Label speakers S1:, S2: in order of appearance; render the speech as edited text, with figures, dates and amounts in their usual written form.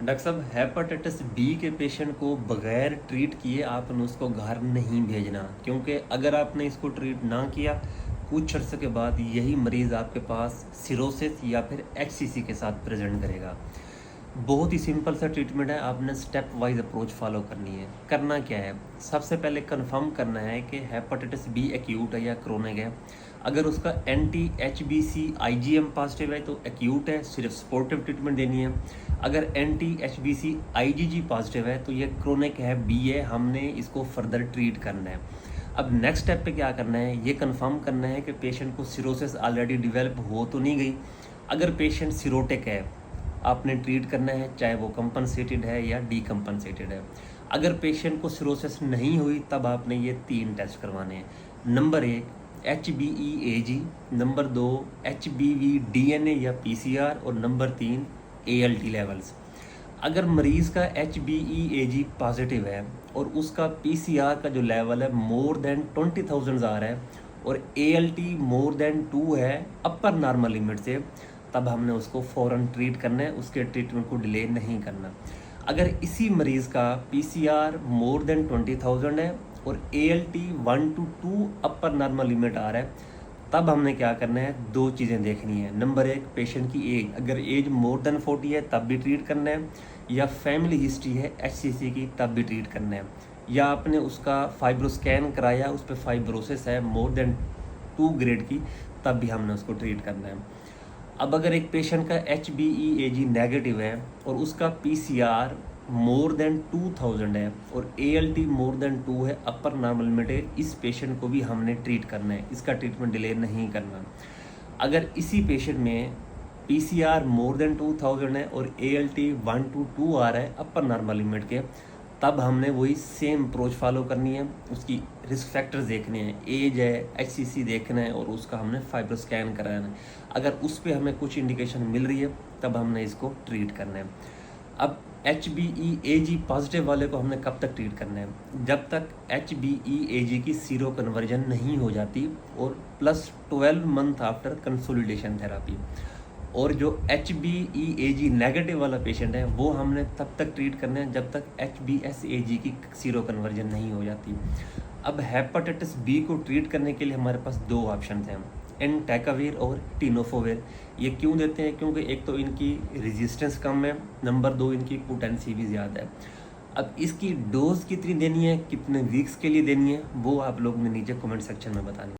S1: Doctor साहब, hepatitis B के patient को बगैर ट्रीट किए आपने उसको घर नहीं भेजना, क्योंकि अगर आपने इसको ट्रीट ना किया कुछ अर्से के बाद यही मरीज़ आपके पास सिरोसिस या फिर एचसीसी के साथ प्रेजेंट करेगा। बहुत ही सिंपल सा ट्रीटमेंट है, आपने स्टेप वाइज अप्रोच फॉलो करनी है। करना क्या है, सबसे पहले कंफर्म करना है कि हेपेटाइटिस बी एक्यूट है या क्रोनिक है। अगर उसका एंटी एच बी सी आई जी एम पॉजिटिव है तो एक्यूट है, सिर्फ सपोर्टिव ट्रीटमेंट देनी है। अगर एंटी एच बी सी आई जी जी पॉजिटिव है तो ये क्रोनिक है, बी है, हमने इसको फर्दर ट्रीट करना है। अब नेक्स्ट स्टेप पे क्या करना है, ये कंफर्म करना है कि पेशेंट को सिरोसिस ऑलरेडी डेवलप हो तो नहीं गई। अगर पेशेंट सिरोटिक है आपने ट्रीट करना है, चाहे वो कंपनसेटेड है या डीकम्पनसेटेड है। अगर पेशेंट को सिरोसिस नहीं हुई तब आपने ये 3 टेस्ट करवाने हैं। Number 1 H B E A G, number 2 H B V D N A या पी सी आर, और number 3 A L T levels. अगर मरीज़ का H B E A G positive है और उसका पी सी आर का जो लेवल है मोर देन 20,000 आ रहा है और A L T more than 2 है अपर नॉर्मल लिमिट से, तब हमने उसको फ़ौरन ट्रीट करना है, उसके ट्रीटमेंट को डिले नहीं करना। अगर इसी मरीज़ का पीसीआर मोर देन 20,000 है और ALT 1 to 2 upper normal limit आ रहा है, तब हमने क्या करना है, 2 चीज़ें देखनी है। नंबर 1 पेशेंट की एज, अगर एज मोर देन 40 है तब भी ट्रीट करना है, या फैमिली हिस्ट्री है HCC की तब भी ट्रीट करना है, या आपने उसका फाइब्रोस्कैन कराया उस पर फाइब्रोसिस है मोर देन 2 ग्रेड की, तब भी हमने उसको ट्रीट करना है। अब अगर एक पेशेंट का H B E A G negative है और उसका P C R more than 2000 है और A L T more than 2 है, अपर नॉर्मल लिमिट है, इस पेशेंट को भी हमने ट्रीट करना है, इसका ट्रीटमेंट डिले नहीं करना। अगर इसी पेशेंट में P C R more than 2000 है और ए एल टी 1 to 2 आ रहा है अपर नॉर्मल लिमिट के, तब हमने वही सेम अप्रोच फॉलो करनी है। उसकी रिस्क फैक्टर्स देखने हैं, एज है, एचसीसी देखना है और उसका हमने फाइब्रोस्कैन कराना है। अगर उस पर हमें कुछ इंडिकेशन मिल रही है तब हमने इसको ट्रीट करना है। अब H B E A G positive वाले को हमने कब तक ट्रीट करना है, जब तक एच बी ई ए जी की सीरो कन्वर्जन नहीं हो जाती और plus 12 month after consolidation therapy. और जो H B E A G negative वाला पेशेंट है वो हमने तब तक ट्रीट करना है जब तक एच बी एस ए जी की सीरो कन्वर्जन नहीं हो जाती। अब हेपेटाइटिस बी को ट्रीट करने के लिए हमारे पास 2 ऑप्शन हैं, एनटैकावीर और टिनोफोविर। ये क्यों देते हैं, क्योंकि एक तो इनकी रेजिस्टेंस कम है, नंबर 2 इनकी पोटेंसी भी ज़्यादा है। अब इसकी डोज कितनी देनी है, कितने वीक्स के लिए देनी है, वो आप लोग ने नीचे कमेंट सेक्शन में बतानी है।